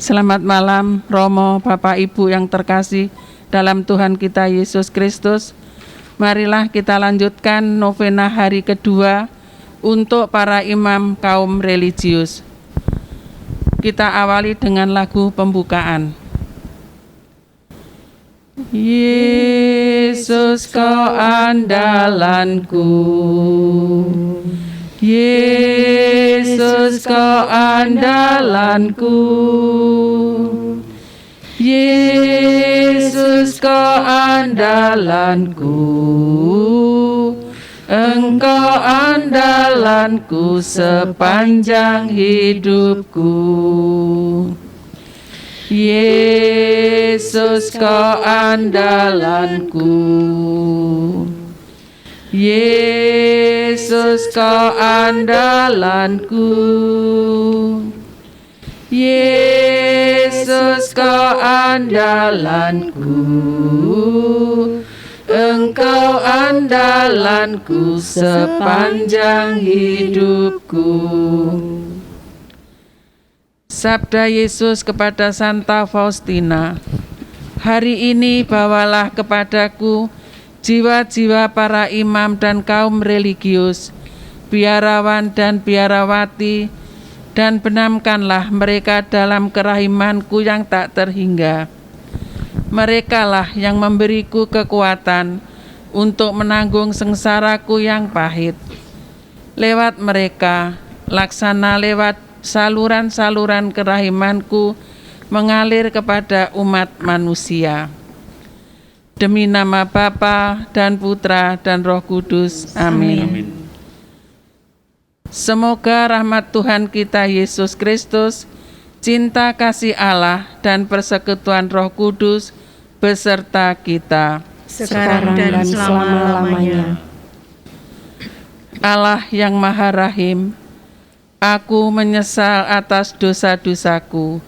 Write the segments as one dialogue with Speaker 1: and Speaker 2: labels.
Speaker 1: Selamat malam, Romo, Bapak Ibu yang terkasih dalam Tuhan kita Yesus Kristus. Marilah kita lanjutkan novena hari kedua untuk para imam kaum religius. Kita awali dengan lagu pembukaan. Yesus kau andalanku, Yesus kau andalanku, Yesus kau andalanku, Engkau andalanku sepanjang hidupku. Yesus kau andalanku, Yesus kau andalanku, Yesus kau andalanku, Engkau andalanku sepanjang hidupku. Sabda Yesus kepada Santa Faustina, hari ini bawalah kepadaku jiwa-jiwa para imam dan kaum religius, biarawan dan biarawati, dan benamkanlah mereka dalam kerahimanku yang tak terhingga. Merekalah yang memberiku kekuatan untuk menanggung sengsaraku yang pahit. Lewat mereka, laksana lewat saluran-saluran kerahimanku mengalir kepada umat manusia. Demi nama Bapa dan Putra dan Roh Kudus. Amin. Semoga rahmat Tuhan kita Yesus Kristus, cinta kasih Allah dan persekutuan Roh Kudus beserta kita
Speaker 2: sekarang dan selama-lamanya.
Speaker 1: Allah yang Maha Rahim, aku menyesal atas dosa-dosaku.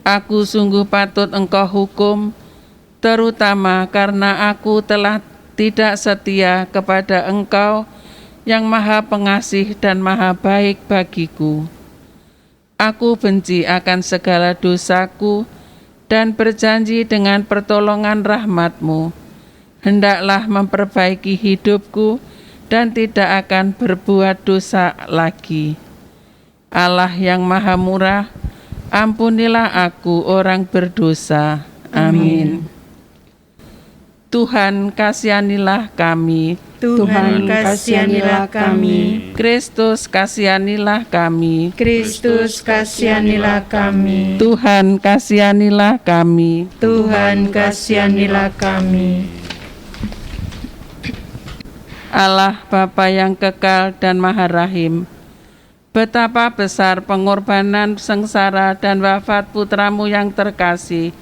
Speaker 1: Aku sungguh patut Engkau hukum, terutama karena aku telah tidak setia kepada Engkau yang Maha Pengasih dan Maha Baik bagiku. Aku benci akan segala dosaku dan berjanji dengan pertolongan rahmat-Mu, hendaklah memperbaiki hidupku dan tidak akan berbuat dosa lagi. Allah yang Maha Murah, ampunilah aku orang berdosa. Amin. Tuhan kasihanilah kami.
Speaker 2: Tuhan kasihanilah kami.
Speaker 1: Kristus kasihanilah kami.
Speaker 2: Kristus kasihanilah kami.
Speaker 1: Tuhan kasihanilah kami.
Speaker 2: Tuhan kasihanilah kami.
Speaker 1: Allah Bapa yang kekal dan Maha Rahim, betapa besar pengorbanan, sengsara, dan wafat Putra-Mu yang terkasih,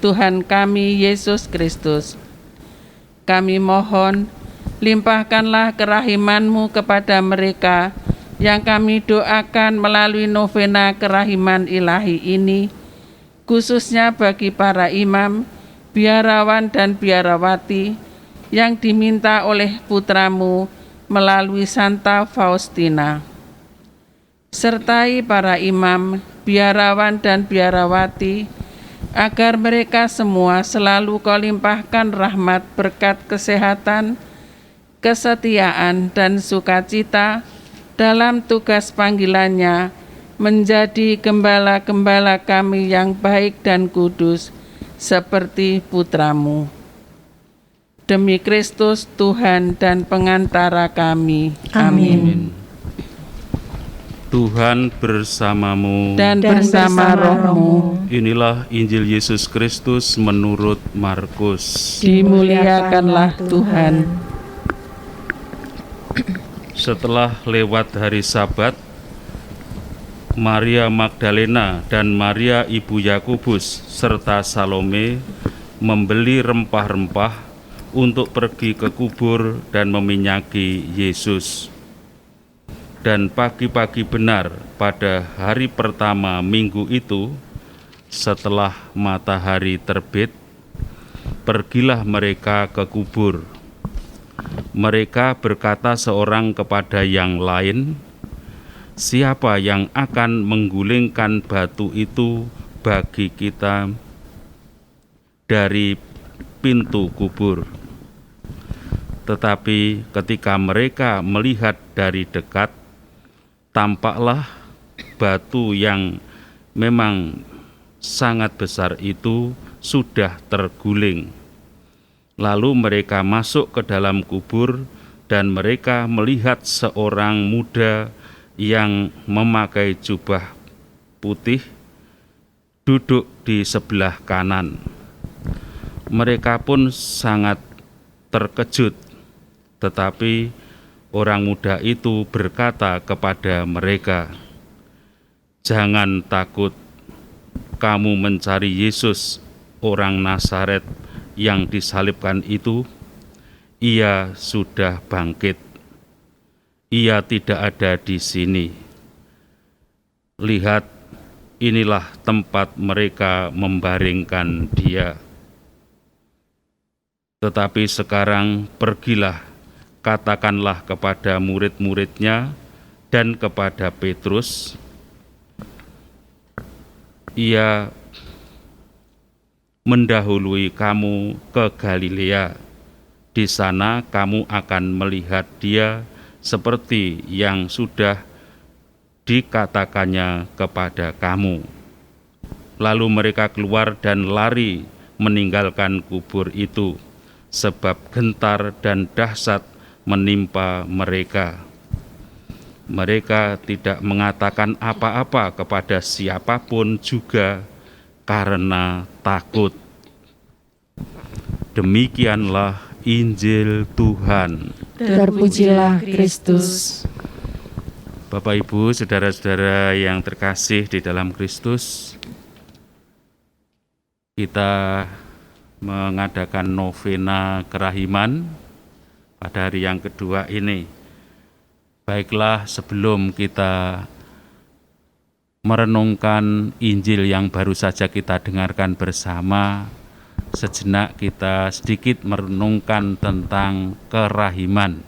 Speaker 1: Tuhan kami Yesus Kristus. Kami mohon, limpahkanlah kerahiman-Mu kepada mereka yang kami doakan melalui novena kerahiman ilahi ini, khususnya bagi para imam, biarawan, dan biarawati yang diminta oleh Putra-Mu melalui Santa Faustina. Sertai para imam, biarawan, dan biarawati, agar mereka semua selalu Kau limpahkan rahmat berkat kesehatan, kesetiaan, dan sukacita dalam tugas panggilannya menjadi gembala-gembala kami yang baik dan kudus, seperti Putra-Mu. Demi Kristus Tuhan dan pengantara kami. Amin.
Speaker 3: Tuhan bersamamu
Speaker 1: Dan bersama roh-Mu.
Speaker 3: Inilah Injil Yesus Kristus menurut Markus.
Speaker 1: Dimuliakanlah Tuhan.
Speaker 3: Setelah lewat hari Sabat, Maria Magdalena dan Maria ibu Yakobus serta Salome membeli rempah-rempah untuk pergi ke kubur dan meminyaki Yesus. Dan pagi-pagi benar pada hari pertama minggu itu, setelah matahari terbit, pergilah mereka ke kubur. Mereka berkata seorang kepada yang lain, "Siapa yang akan menggulingkan batu itu bagi kita dari pintu kubur. Tetapi ketika mereka melihat dari dekat, tampaklah batu yang memang sangat besar itu sudah terguling. Lalu mereka masuk ke dalam kubur dan mereka melihat seorang muda yang memakai jubah putih duduk di sebelah kanan. Mereka pun sangat terkejut, tetapi orang muda itu berkata kepada mereka, "Jangan takut, kamu mencari Yesus, orang Nazaret yang disalibkan itu. Ia sudah bangkit. Ia tidak ada di sini. Lihat, inilah tempat mereka membaringkan dia. Tetapi sekarang pergilah, katakanlah kepada murid-muridnya dan kepada Petrus, ia mendahului kamu ke Galilea. Di sana kamu akan melihat dia seperti yang sudah dikatakannya kepada kamu." Lalu mereka keluar dan lari meninggalkan kubur itu, sebab gentar dan dahsyat menimpa mereka. Mereka tidak mengatakan apa-apa kepada siapapun juga karena takut. Demikianlah Injil Tuhan.
Speaker 2: Terpujilah Kristus.
Speaker 3: Bapak, Ibu, saudara-saudara yang terkasih di dalam Kristus, kita mengadakan novena kerahiman pada hari yang kedua ini. Baiklah, sebelum kita merenungkan Injil yang baru saja kita dengarkan bersama, sejenak kita sedikit merenungkan tentang kerahiman.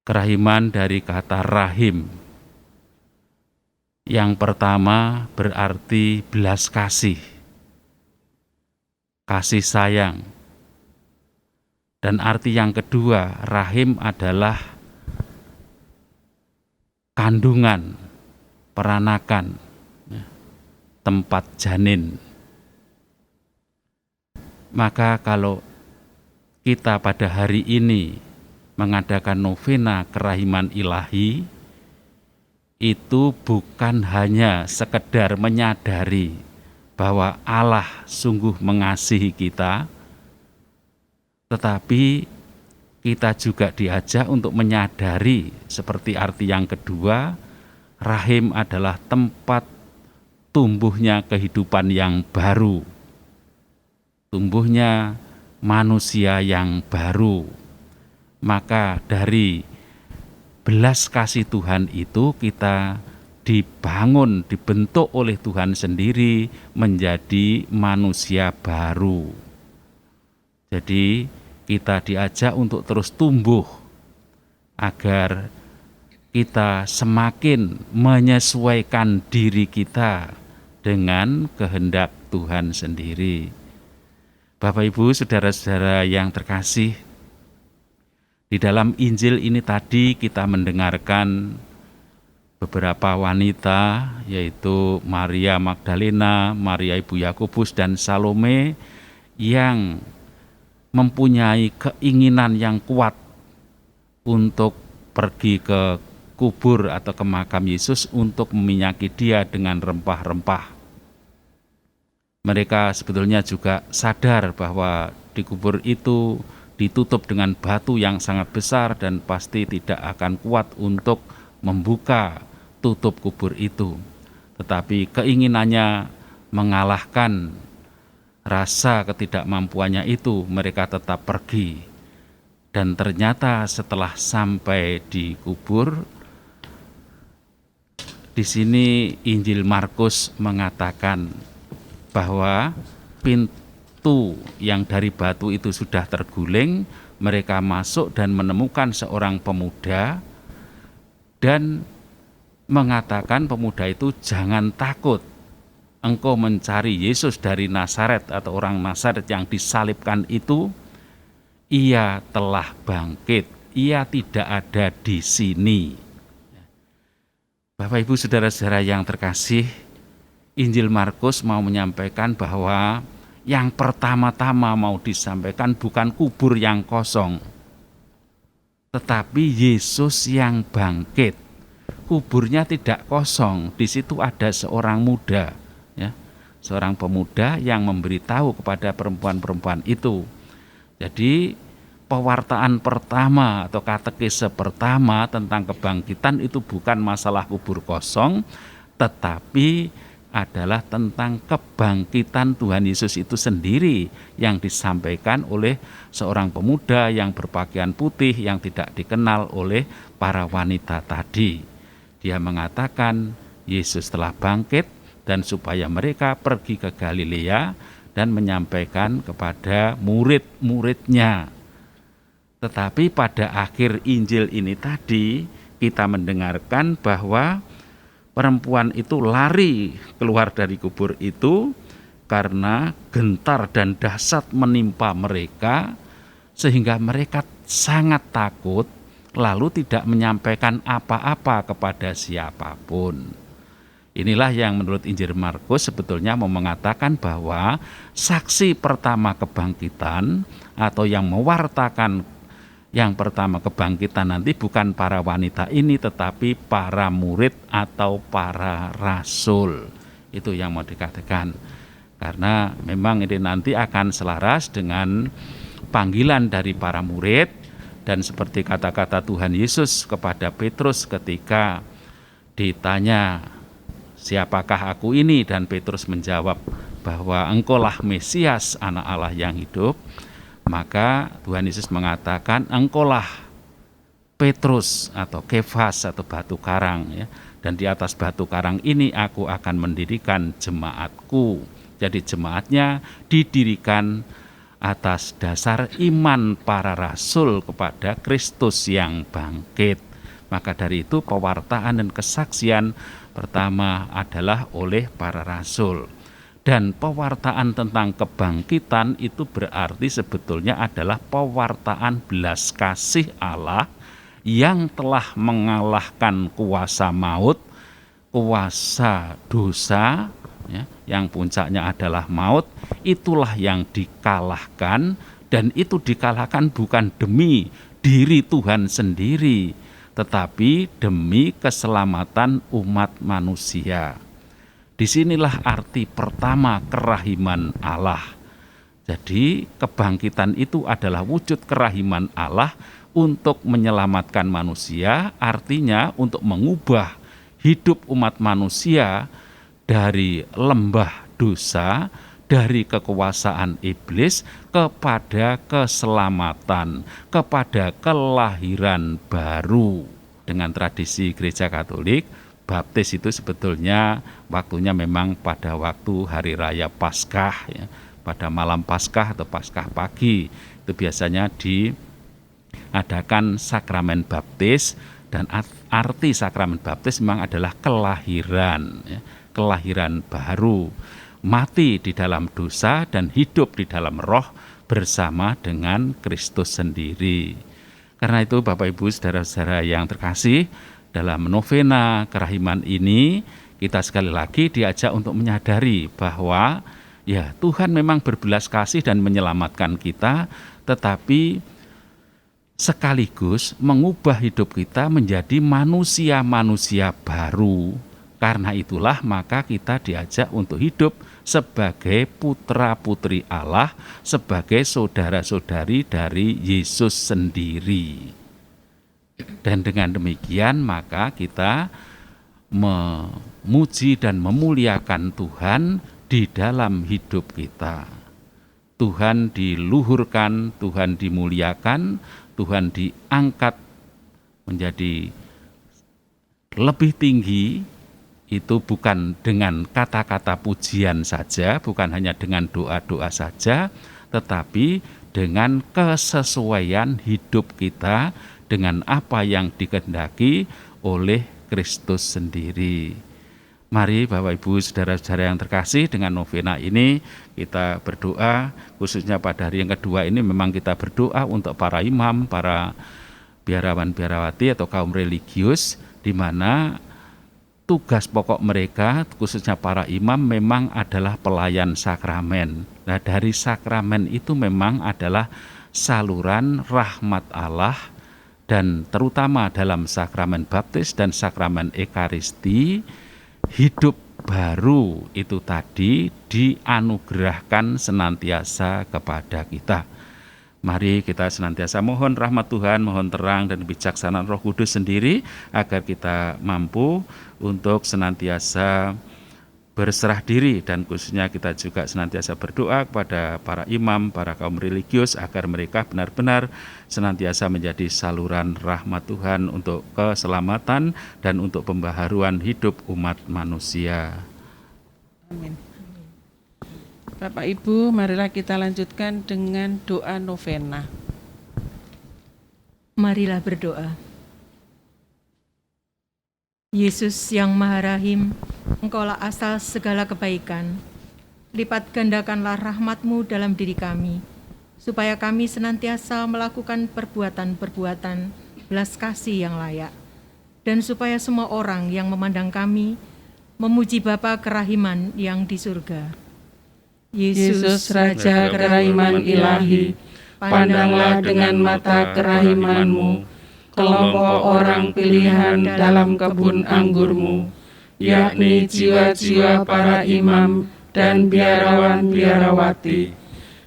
Speaker 3: Kerahiman dari kata rahim. Yang pertama berarti belas kasih, kasih sayang. Dan arti yang kedua, rahim adalah kandungan, peranakan, tempat janin. Maka kalau kita pada hari ini mengadakan novena kerahiman ilahi, itu bukan hanya sekedar menyadari bahwa Allah sungguh mengasihi kita, tetapi kita juga diajak untuk menyadari seperti arti yang kedua, rahim adalah tempat tumbuhnya kehidupan yang baru, tumbuhnya manusia yang baru. Maka dari belas kasih Tuhan itu kita dibangun, dibentuk oleh Tuhan sendiri menjadi manusia baru. Jadi kita diajak untuk terus tumbuh agar kita semakin menyesuaikan diri kita dengan kehendak Tuhan sendiri. Bapak, Ibu, saudara-saudara yang terkasih, di dalam Injil ini tadi kita mendengarkan beberapa wanita, yaitu Maria Magdalena, Maria Ibu Yakobus, dan Salome, yang mempunyai keinginan yang kuat untuk pergi ke kubur atau ke makam Yesus untuk meminyaki dia dengan rempah-rempah. Mereka sebetulnya juga sadar bahwa di kubur itu ditutup dengan batu yang sangat besar dan pasti tidak akan kuat untuk membuka tutup kubur itu. Tetapi keinginannya mengalahkan rasa ketidakmampuannya itu, mereka tetap pergi. Dan ternyata setelah sampai di kubur, di sini Injil Markus mengatakan bahwa pintu yang dari batu itu sudah terguling, mereka masuk dan menemukan seorang pemuda, dan mengatakan pemuda itu, jangan takut, engkau mencari Yesus dari Nazaret atau orang Nazaret yang disalibkan itu, ia telah bangkit, ia tidak ada di sini. Bapak Ibu saudara-saudara yang terkasih, Injil Markus mau menyampaikan bahwa yang pertama-tama mau disampaikan bukan kubur yang kosong, tetapi Yesus yang bangkit. Kuburnya tidak kosong, di situ ada seorang muda, ya, seorang pemuda yang memberitahu kepada perempuan-perempuan itu. Jadi pewartaan pertama atau katekese pertama tentang kebangkitan itu bukan masalah kubur kosong, tetapi adalah tentang kebangkitan Tuhan Yesus itu sendiri yang disampaikan oleh seorang pemuda yang berpakaian putih yang tidak dikenal oleh para wanita tadi. Dia mengatakan Yesus telah bangkit dan supaya mereka pergi ke Galilea dan menyampaikan kepada murid-muridnya. Tetapi pada akhir Injil ini tadi kita mendengarkan bahwa perempuan itu lari keluar dari kubur itu karena gentar dan dahsyat menimpa mereka sehingga mereka sangat takut, lalu tidak menyampaikan apa-apa kepada siapapun. Inilah yang menurut Injil Markus sebetulnya mau mengatakan bahwa saksi pertama kebangkitan atau yang mewartakan yang pertama kebangkitan nanti bukan para wanita ini, tetapi para murid atau para rasul. Itu yang mau dikatakan. Karena memang ini nanti akan selaras dengan panggilan dari para murid. Dan seperti kata-kata Tuhan Yesus kepada Petrus ketika ditanya, siapakah aku ini? Dan Petrus menjawab bahwa engkaulah Mesias, anak Allah yang hidup. Maka Tuhan Yesus mengatakan, engkaulah Petrus atau Kefas atau batu karang, ya. Dan di atas batu karang ini aku akan mendirikan jemaatku. Jadi jemaatnya didirikan atas dasar iman para rasul kepada Kristus yang bangkit. Maka dari itu pewartaan dan kesaksian pertama adalah oleh para rasul. Dan pewartaan tentang kebangkitan itu berarti sebetulnya adalah pewartaan belas kasih Allah yang telah mengalahkan kuasa maut, kuasa dosa, ya, yang puncaknya adalah maut. Itulah yang dikalahkan, dan itu dikalahkan bukan demi diri Tuhan sendiri, tetapi demi keselamatan umat manusia. Disinilah arti pertama kerahiman Allah. Jadi kebangkitan itu adalah wujud kerahiman Allah untuk menyelamatkan manusia, artinya untuk mengubah hidup umat manusia dari lembah dosa, dari kekuasaan iblis kepada keselamatan, kepada kelahiran baru. Dengan tradisi Gereja Katolik, baptis itu sebetulnya waktunya memang pada waktu hari raya Paskah, ya, pada malam Paskah atau Paskah pagi. Itu biasanya diadakan sakramen baptis, dan arti sakramen baptis memang adalah kelahiran, ya, kelahiran baru, mati di dalam dosa dan hidup di dalam roh bersama dengan Kristus sendiri. Karena itu Bapak Ibu saudara-saudara yang terkasih, dalam novena kerahiman ini kita sekali lagi diajak untuk menyadari bahwa ya Tuhan memang berbelas kasih dan menyelamatkan kita, tetapi sekaligus mengubah hidup kita menjadi manusia-manusia baru. Karena itulah maka kita diajak untuk hidup sebagai putra-putri Allah, sebagai saudara-saudari dari Yesus sendiri. Dan dengan demikian maka kita memuji dan memuliakan Tuhan di dalam hidup kita. Tuhan diluhurkan, Tuhan dimuliakan, Tuhan diangkat menjadi lebih tinggi. Itu bukan dengan kata-kata pujian saja, bukan hanya dengan doa-doa saja, tetapi dengan kesesuaian hidup kita dengan apa yang dikehendaki oleh Kristus sendiri. Mari Bapak Ibu saudara-saudara yang terkasih, dengan novena ini kita berdoa, khususnya pada hari yang kedua ini memang kita berdoa untuk para imam, para biarawan-biarawati atau kaum religius, di mana tugas pokok mereka, khususnya para imam, memang adalah pelayan sakramen. Nah, dari sakramen itu memang adalah saluran rahmat Allah, dan terutama dalam sakramen baptis dan sakramen ekaristi, hidup baru itu tadi dianugerahkan senantiasa kepada kita. Mari kita senantiasa mohon rahmat Tuhan, mohon terang dan kebijaksanaan Roh Kudus sendiri, agar kita mampu untuk senantiasa berserah diri, dan khususnya kita juga senantiasa berdoa kepada para imam, para kaum religius, agar mereka benar-benar senantiasa menjadi saluran rahmat Tuhan untuk keselamatan dan untuk pembaharuan hidup umat manusia.
Speaker 1: Amin. Bapak Ibu, marilah kita lanjutkan dengan doa novena.
Speaker 2: Marilah berdoa. Yesus yang Maha Rahim, Engkaulah asal segala kebaikan. Lipat gandakanlah rahmat-Mu dalam diri kami, supaya kami senantiasa melakukan perbuatan-perbuatan belas kasih yang layak, dan supaya semua orang yang memandang kami memuji Bapa kerahiman yang di surga.
Speaker 1: Yesus, Raja kerahiman ilahi, pandanglah dengan mata kerahiman-Mu kelompok orang pilihan dalam kebun anggur-Mu, yakni jiwa-jiwa para imam dan biarawan-biarawati.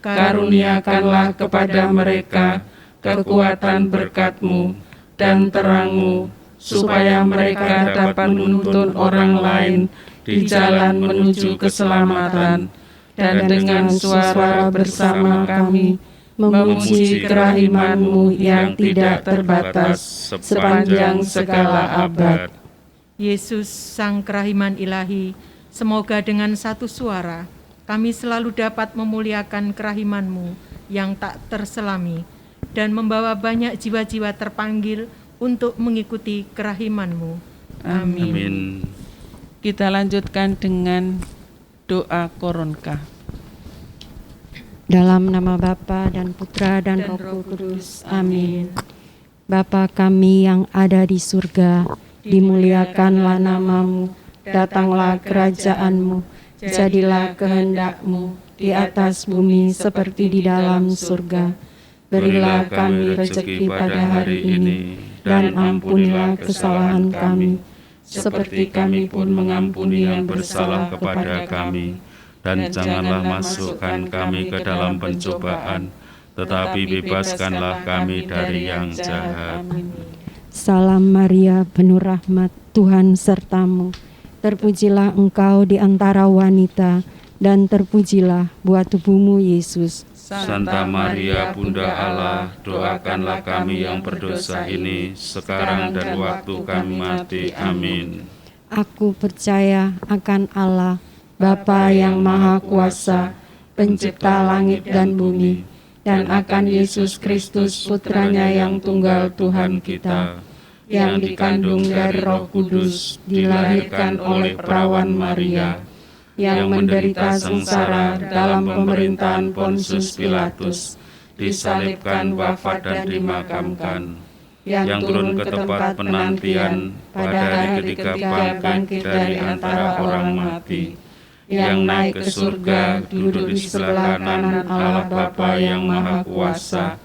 Speaker 1: Karuniakanlah kepada mereka kekuatan berkat-Mu dan terang-Mu, supaya mereka dapat menuntun orang lain di jalan menuju keselamatan, dan dengan suara bersama kami memuji kerahiman-Mu yang tidak terbatas sepanjang segala abad.
Speaker 2: Yesus, Sang Kerahiman Ilahi, semoga dengan satu suara kami selalu dapat memuliakan kerahiman-Mu yang tak terselami, dan membawa banyak jiwa-jiwa terpanggil untuk mengikuti kerahiman-Mu. Amin.
Speaker 3: Amin.
Speaker 1: Kita lanjutkan dengan doa koronka.
Speaker 4: Dalam nama Bapa dan Putra dan Roh Kudus. Amin. Bapa kami yang ada di surga, dimuliakanlah nama-Mu, datanglah kerajaan-Mu, jadilah kehendak-Mu di atas bumi seperti di dalam surga. Berilah kami rezeki pada hari ini, dan ampunilah kesalahan kami, seperti kami pun mengampuni yang bersalah kepada kami. Dan janganlah masukkan kami ke dalam pencobaan, tetapi bebaskanlah kami dari yang jahat. Salam Maria, penuh rahmat, Tuhan sertamu. Terpujilah engkau di antara wanita, dan terpujilah buah tubuhmu Yesus.
Speaker 3: Santa Maria, Bunda Allah, doakanlah kami yang berdosa ini, sekarang dan waktu kami mati. Amin.
Speaker 4: Aku percaya akan Allah, Bapa yang Maha Kuasa, Pencipta langit dan bumi, dan akan Yesus Kristus, Putranya yang tunggal Tuhan kita, yang dikandung dari Roh Kudus, dilahirkan oleh perawan Maria, yang menderita sengsara dalam pemerintahan Pontius Pilatus, disalibkan, wafat dan dimakamkan, yang turun ke tempat penantian pada hari ketiga bangkit dari antara orang mati, yang naik ke surga, duduk di sebelah kanan Allah Bapa yang Maha Kuasa.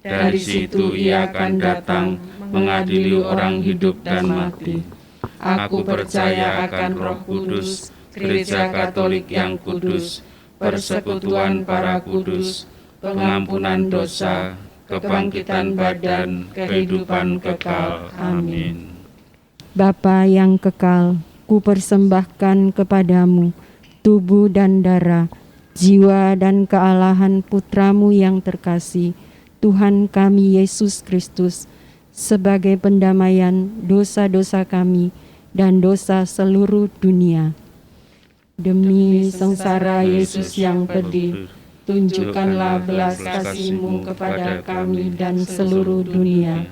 Speaker 4: Dari situ Ia akan datang mengadili orang hidup dan mati. Aku percaya akan Roh Kudus, Gereja Katolik yang kudus, persekutuan para kudus, pengampunan dosa, kebangkitan badan, kehidupan kekal. Amin. Bapa yang kekal, ku persembahkan kepadamu tubuh dan darah, jiwa dan kealahan Putramu yang terkasih, Tuhan kami Yesus Kristus, sebagai pendamaian dosa-dosa kami dan dosa seluruh dunia. Demi sengsara Yesus yang pedih, tunjukkanlah belas kasih-Mu kepada kami dan seluruh dunia.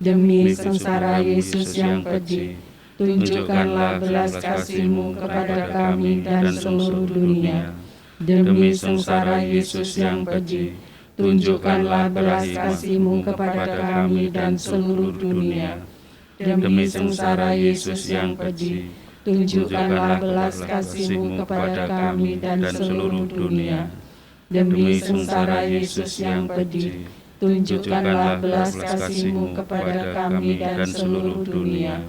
Speaker 4: Demi sengsara Yesus yang pedih, tunjukkanlah belas kasih-Mu kepada kami dan seluruh dunia. Demi sengsara Yesus yang pedih, tunjukkanlah belas kasih-Mu kepada kami dan seluruh dunia. Demi sengsara Yesus yang pedih, tunjukkanlah belas kasih-Mu kepada kami dan seluruh dunia. Demi sengsara Yesus yang pedih, tunjukkanlah belas kasih-Mu kepada kami dan seluruh dunia.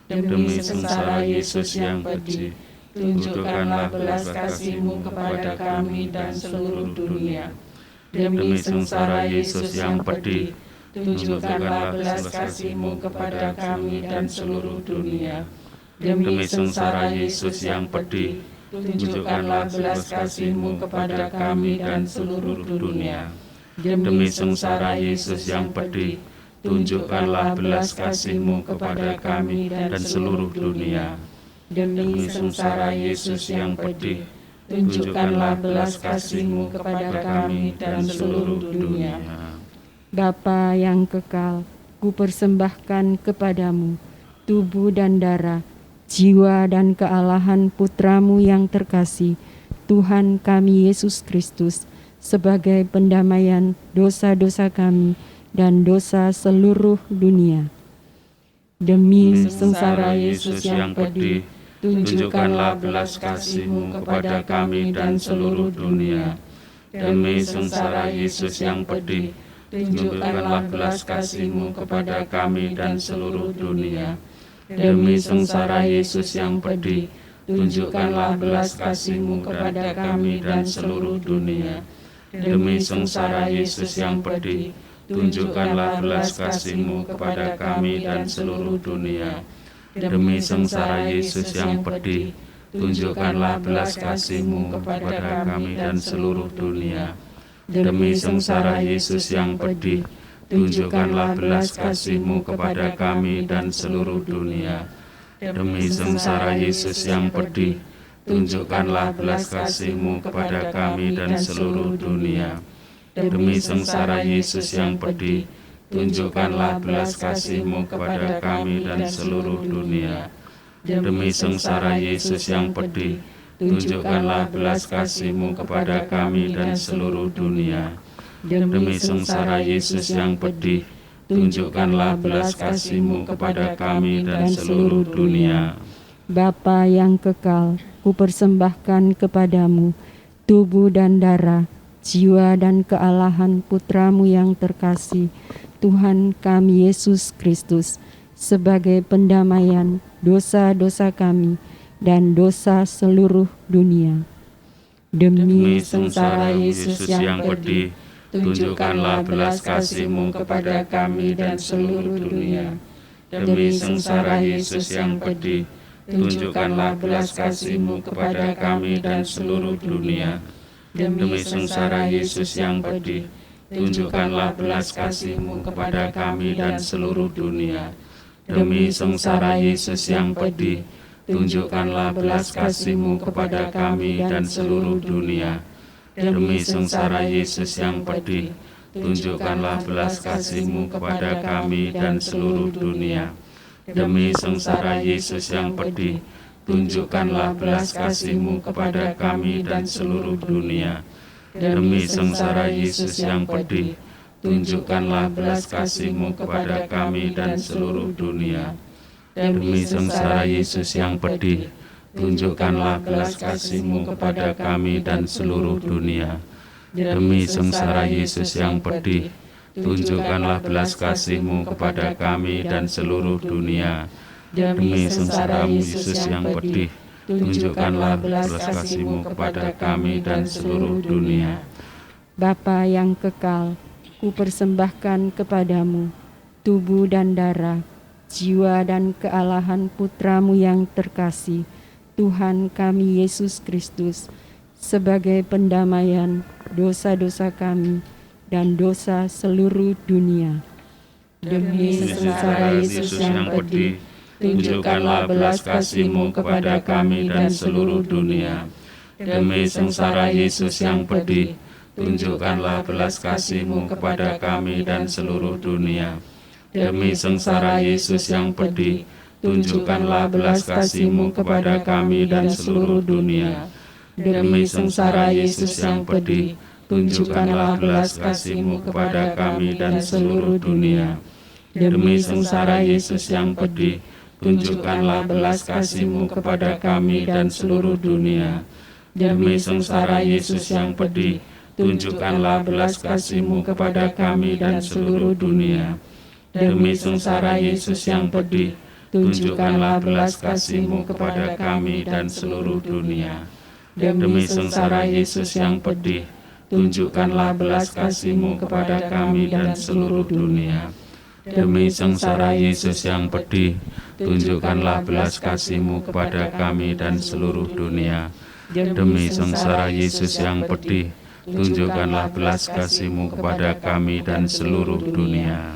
Speaker 4: Demi sengsara Yesus yang pedih, tunjukkanlah belas kasih-Mu kepada kami dan seluruh dunia. Demi sengsara Yesus yang pedih, tunjukkanlah belas kasih-Mu kepada kami dan seluruh dunia. Demi sengsara Yesus yang pedih, tunjukkanlah belas kasih-Mu kepada kami dan seluruh dunia. Demi sengsara Yesus yang pedih, tunjukkanlah belas kasih-Mu kepada kami dan seluruh dunia. Demi sengsara Yesus yang pedih, tunjukkanlah belas kasih-Mu kepada kami dan seluruh dunia. Bapa yang kekal, kupersembahkan kepadamu tubuh dan darah, jiwa dan kealahan Putra-Mu yang terkasih, Tuhan kami Yesus Kristus, sebagai pendamaian dosa-dosa kami dan dosa seluruh dunia. Demi sengsara Yesus yang pedih, tunjukkanlah belas kasih-Mu kepada kami dan seluruh dunia. Demi sengsara Yesus yang pedih, tunjukkanlah belas kasih-Mu kepada kami dan seluruh dunia. Demi sengsara Yesus yang pedih, tunjukkanlah belas kasih-Mu kepada kami dan seluruh dunia. Demi sengsara Yesus yang pedih, tunjukkanlah belas kasih-Mu kepada kami dan seluruh dunia. Demi sengsara Yesus yang pedih, tunjukkanlah belas kasih-Mu kepada kami dan seluruh dunia. Demi sengsara Yesus yang pedih, tunjukkanlah belas kasih-Mu kepada kami dan seluruh dunia. Demi sengsara Yesus yang pedih, tunjukkanlah belas kasih-Mu kepada kami dan seluruh dunia. Demi sengsara Yesus yang pedih, tunjukkanlah belas kasih-Mu kepada kami dan seluruh dunia. Demi sengsara Yesus yang pedih, tunjukkanlah belas kasih-Mu kepada kami dan seluruh dunia. Demi sengsara Yesus yang pedih, tunjukkanlah belas kasih-Mu kepada kami dan seluruh dunia. Bapa yang kekal, kupersembahkan kepadamu tubuh dan darah, jiwa dan kealahan Putra-Mu yang terkasih, Tuhan kami Yesus Kristus, sebagai pendamaian dosa-dosa kami dan dosa seluruh dunia. Demi sengsara Yesus yang pedih, tunjukkanlah belas kasih-Mu kepada kami dan seluruh dunia. Demi sengsara Yesus yang pedih, tunjukkanlah belas kasih-Mu kepada kami dan seluruh dunia. Demi sengsara Yesus yang pedih, tunjukkanlah belas kasih-Mu kepada kami dan seluruh dunia. Demi sengsara Yesus yang pedih, tunjukkanlah belas kasih-Mu kepada kami dan seluruh dunia. Demi sengsara Yesus yang pedih, tunjukkanlah belas kasih-Mu kepada kami dan seluruh dunia. Demi sengsara Yesus yang pedih, tunjukkanlah belas kasih-Mu kepada kami dan seluruh dunia. Demi sengsara Yesus yang pedih, tunjukkanlah belas kasih-Mu kepada kami dan seluruh dunia. Demi sengsara Yesus yang pedih, tunjukkanlah belas kasih-Mu kepada kami dan seluruh dunia. Demi sengsara Yesus yang pedih, tunjukkanlah belas kasih-Mu kepada kami dan seluruh dunia. Demi sengsara Yesus yang pedih, tunjukkanlah belas kasih-Mu kepada kami dan seluruh dunia. Bapa yang kekal, kupersembahkan kepadamu tubuh dan darah, jiwa dan kealahan Putra-Mu yang terkasih, Tuhan kami Yesus Kristus, sebagai pendamaian dosa-dosa kami dan dosa seluruh dunia. Demi sengsara Yesus yang pedih, tunjukkanlah belas kasih-Mu kepada kami dan seluruh dunia. Demi sengsara Yesus yang pedih, tunjukkanlah belas kasih-Mu kepada kami dan seluruh dunia. Demi sengsara Yesus yang pedih, tunjukkanlah belas kasih-Mu kepada kami dan seluruh dunia. Demi sengsara Yesus yang pedih, tunjukkanlah belas kasih-Mu kepada kami dan seluruh dunia. Demi sengsara Yesus yang pedih, tunjukkanlah belas kasih-Mu kepada kami dan seluruh dunia. Demi sengsara Yesus yang pedih, tunjukkanlah belas kasih-Mu kepada kami dan seluruh dunia. Demi sengsara Yesus yang pedih, tunjukkanlah belas kasih-Mu kepada kami dan seluruh dunia. Demi sengsara Yesus yang pedih, tunjukkanlah belas kasih-Mu kepada kami dan seluruh dunia. Demi sengsara Yesus yang pedih, tunjukkanlah belas kasih-Mu kepada kami dan seluruh dunia. Demi sengsara Yesus yang pedih, tunjukkanlah belas kasih-Mu kepada kami dan seluruh dunia.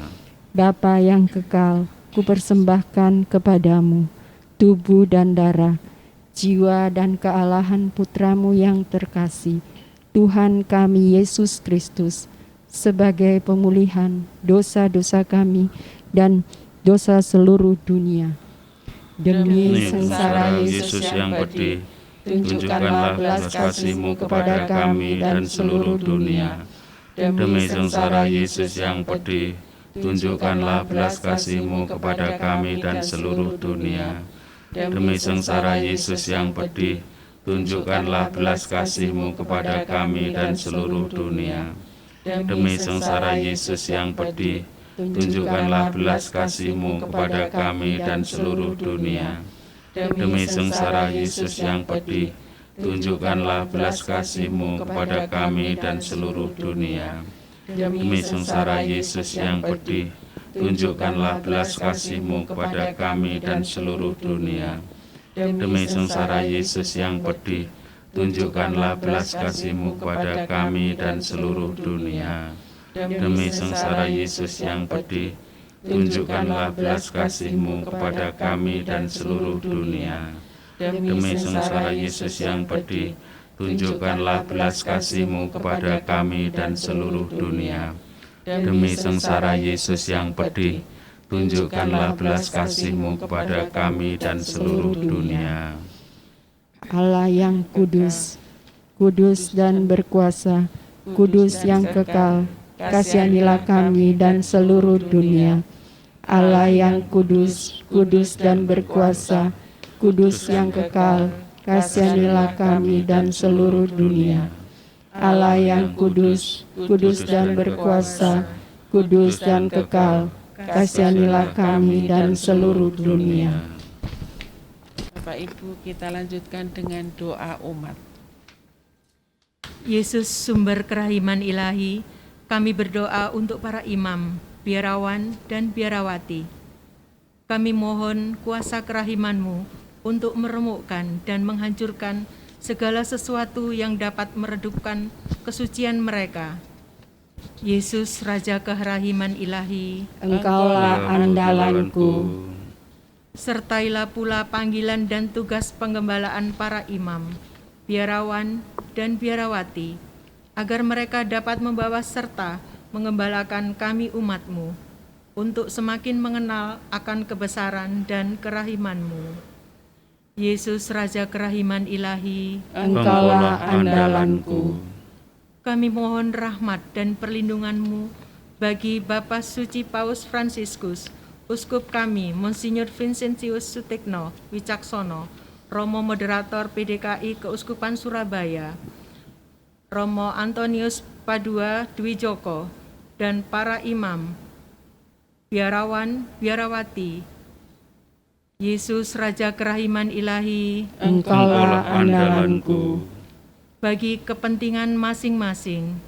Speaker 4: Bapa yang kekal, kupersembahkan kepadamu tubuh dan darah, jiwa dan kealahan Putra-Mu yang terkasih, Tuhan kami Yesus Kristus, sebagai pemulihan dosa-dosa kami dan dosa seluruh dunia. Demi sengsara Yesus yang pedih, tunjukkanlah belas kasih-Mu kepada kami dan seluruh dunia. Demi sengsara Yesus yang pedih, tunjukkanlah belas kasih-Mu kepada kami dan seluruh dunia. Demi sengsara Yesus yang pedih, tunjukkanlah belas kasih-Mu kepada kami dan seluruh dunia. Demi sengsara Yesus yang pedih, tunjukkanlah belas kasih-Mu kepada kami dan seluruh dunia. Demi sengsara Yesus yang pedih, tunjukkanlah belas kasih-Mu kepada kami dan seluruh dunia. Demi sengsara Yesus yang pedih, tunjukkanlah belas kasih-Mu kepada kami dan seluruh dunia. Demi sengsara Yesus yang pedih, tunjukkanlah belas kasih-Mu kepada kami dan seluruh dunia. Demi sengsara Yesus yang pedih, tunjukkanlah belas kasih-Mu kepada kami dan seluruh dunia. Demi sengsara Yesus yang pedih, tunjukkanlah belas kasih-Mu kepada kami dan seluruh dunia. Demi sengsara Yesus yang pedih, tunjukkanlah belas kasih-Mu kepada kami dan seluruh dunia. Allah yang kudus, kudus dan berkuasa, kudus yang kekal, kasihanilah kami dan seluruh dunia. Allah yang kudus, kudus dan berkuasa, kudus yang kekal, kasihanilah kami dan seluruh dunia. Allah yang kudus, kudus dan berkuasa, kudus dan kekal, kasihanilah kami dan seluruh dunia.
Speaker 1: Bapak Ibu, kita lanjutkan dengan doa umat.
Speaker 2: Yesus sumber kerahiman ilahi, kami berdoa untuk para imam, biarawan dan biarawati. Kami mohon kuasa kerahiman-Mu untuk meremukkan dan menghancurkan segala sesuatu yang dapat meredupkan kesucian mereka. Yesus Raja Kerahiman Ilahi,
Speaker 4: Engkaulah andalanku.
Speaker 2: sertailah pula panggilan dan tugas penggembalaan para imam, biarawan dan biarawati, agar mereka dapat membawa serta mengembalakan kami umat-Mu, untuk semakin mengenal akan kebesaran dan kerahiman-Mu. Yesus Raja Kerahiman Ilahi,
Speaker 4: Engkaulah andalanku.
Speaker 2: kami mohon rahmat dan perlindungan-Mu bagi Bapak Suci Paus Fransiskus, Uskup kami Monsinyur Vincentius Sutekno Wicaksono, Romo Moderator PDKI Keuskupan Surabaya, Romo Antonius Padua Dwi Joko, dan para imam, biarawan, biarawati. Yesus Raja Kerahiman Ilahi,
Speaker 4: Engkaulah andalanku.
Speaker 2: bagi kepentingan masing-masing.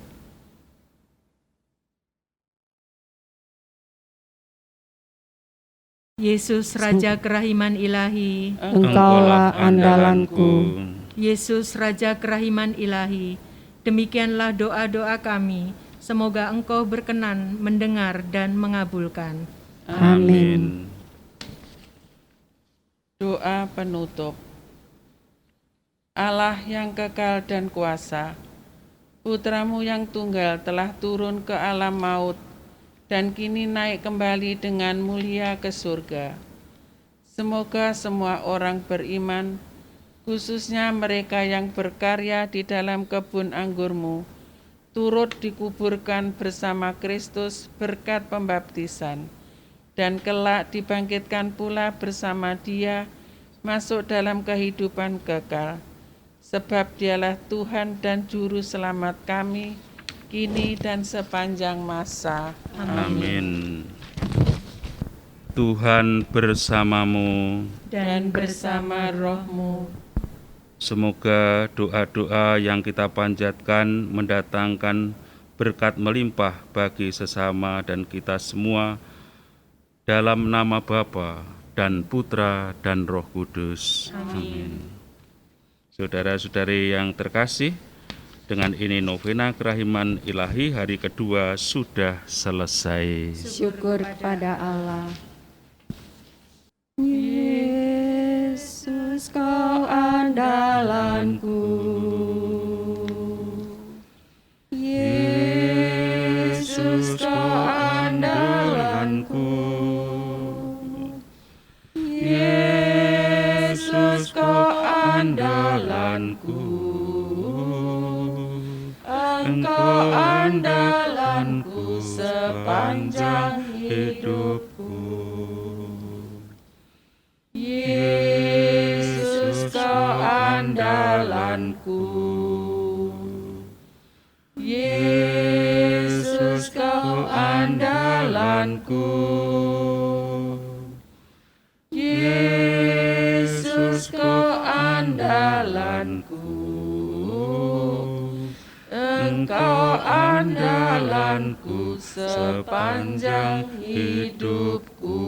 Speaker 2: Yesus Raja Kerahiman Ilahi,
Speaker 4: Engkaulah andalanku.
Speaker 2: Yesus Raja Kerahiman Ilahi, demikianlah doa-doa kami, semoga Engkau berkenan mendengar dan mengabulkan.
Speaker 4: Amin.
Speaker 1: Doa penutup. Allah yang kekal dan kuasa, Putra-Mu yang tunggal telah turun ke alam maut dan kini naik kembali dengan mulia ke surga. Semoga semua orang beriman, khususnya mereka yang berkarya di dalam kebun anggurmu, turut dikuburkan bersama Kristus berkat pembaptisan, dan kelak dibangkitkan pula bersama Dia masuk dalam kehidupan kekal. Sebab Dialah Tuhan dan Juru Selamat kami, kini dan sepanjang masa.
Speaker 3: Amin. Tuhan bersamamu.
Speaker 1: Dan bersama rohmu.
Speaker 3: Semoga doa-doa yang kita panjatkan mendatangkan berkat melimpah bagi sesama dan kita semua, dalam nama Bapa dan Putra dan Roh Kudus. Amin. Saudara-saudari yang terkasih, dengan ini novena kerahiman ilahi hari kedua sudah selesai.
Speaker 4: Syukur pada Allah. Yesus, kau andalanku. Yesus, kau andalanku. Yesus, kau andalanku. Engkau andalanku sepanjang hidupku. Yesus, kau andalanku. Yesus, kau andalanku. Yesus, kau andalanku. Engkau andalanku sepanjang hidupku.